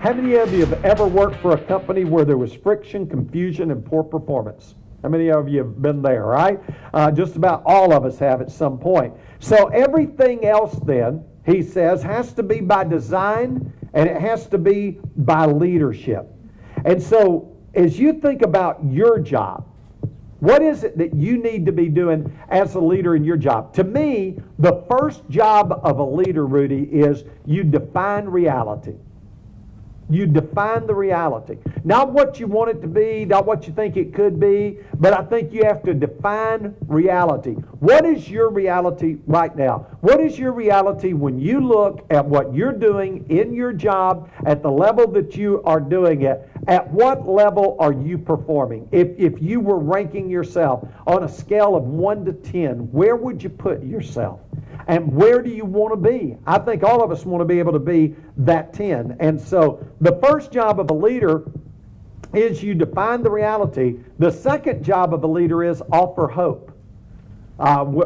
How many of you have ever worked for a company where there was friction, confusion, and poor performance? How many of you have been there, right? Just about all of us have at some point. So everything else then, he says, has to be by design and it has to be by leadership. And so as you think about your job, what is it that you need to be doing as a leader in your job? To me, the first job of a leader, Rudy, is you define reality. You define the reality. Not what you want it to be, not what you think it could be, but I think you have to define reality. What is your reality right now? What is your reality when you look at what you're doing in your job at the level that you are doing it? At what level are you performing? If you were ranking yourself on a scale of 1 to 10, where would you put yourself? And where do you want to be? I think all of us want to be able to be that 10. And so the first job of a leader is you define the reality. The second job of a leader is offer hope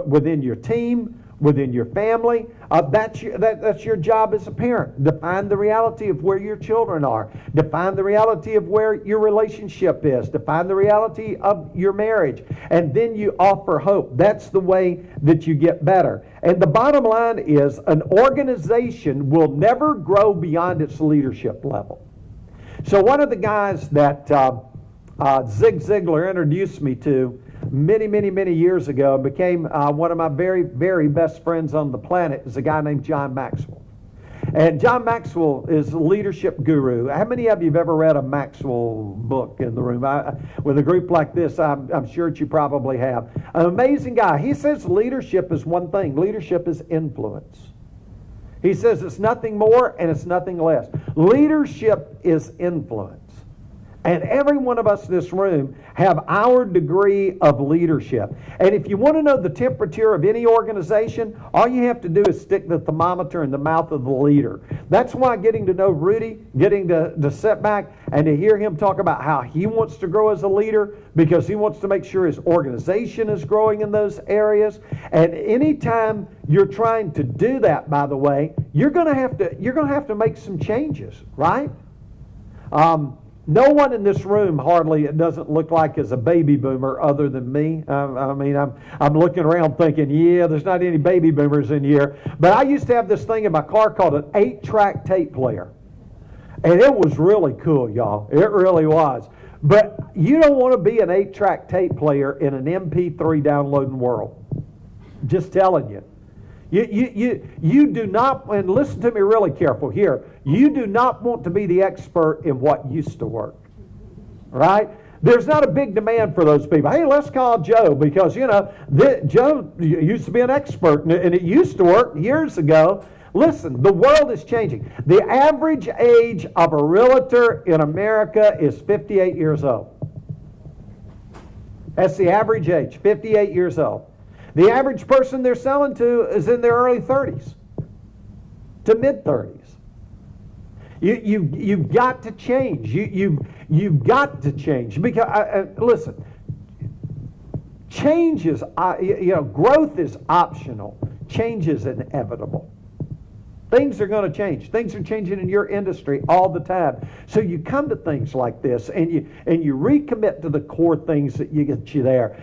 within your team, within your family. That's your job as a parent. Define the reality of where your children are. Define the reality of where your relationship is. Define the reality of your marriage. And then you offer hope. That's the way that you get better. And the bottom line is an organization will never grow beyond its leadership level. So one of the guys that Zig Ziglar introduced me to many years ago and became one of my very, very best friends on the planet is a guy named John Maxwell. And John Maxwell is a leadership guru. How many of you have ever read a Maxwell book in the room? With a group like this, I'm sure that you probably have. An amazing guy. He says leadership is one thing. Leadership is influence. He says it's nothing more and it's nothing less. Leadership is influence. And every one of us in this room have our degree of leadership. And if you want to know the temperature of any organization, all you have to do is stick the thermometer in the mouth of the leader. That's why getting to know Rudy, getting to sit back and to hear him talk about how he wants to grow as a leader, because he wants to make sure his organization is growing in those areas. And anytime you're trying to do that, by the way, you're going to have to make some changes, right? No one in this room hardly, it doesn't look like, is a baby boomer other than me. I'm looking around thinking, yeah, there's not any baby boomers in here. But I used to have this thing in my car called an 8-track tape player. And it was really cool, y'all. It really was. But you don't want to be an 8-track tape player in an MP3 downloading world. Just telling you. You do not, and listen to me really careful here, you do not want to be the expert in what used to work, right? There's not a big demand for those people. Hey, let's call Joe because, Joe used to be an expert and it used to work years ago. Listen, the world is changing. The average age of a realtor in America is 58 years old. That's the average age, 58 years old. The average person they're selling to is in their early 30s to mid-30s. You've got to change. You've got to change. Because, listen, change is, growth is optional. Change is inevitable. Things are going to change. Things are changing in your industry all the time. So you come to things like this and you recommit to the core things that get you there.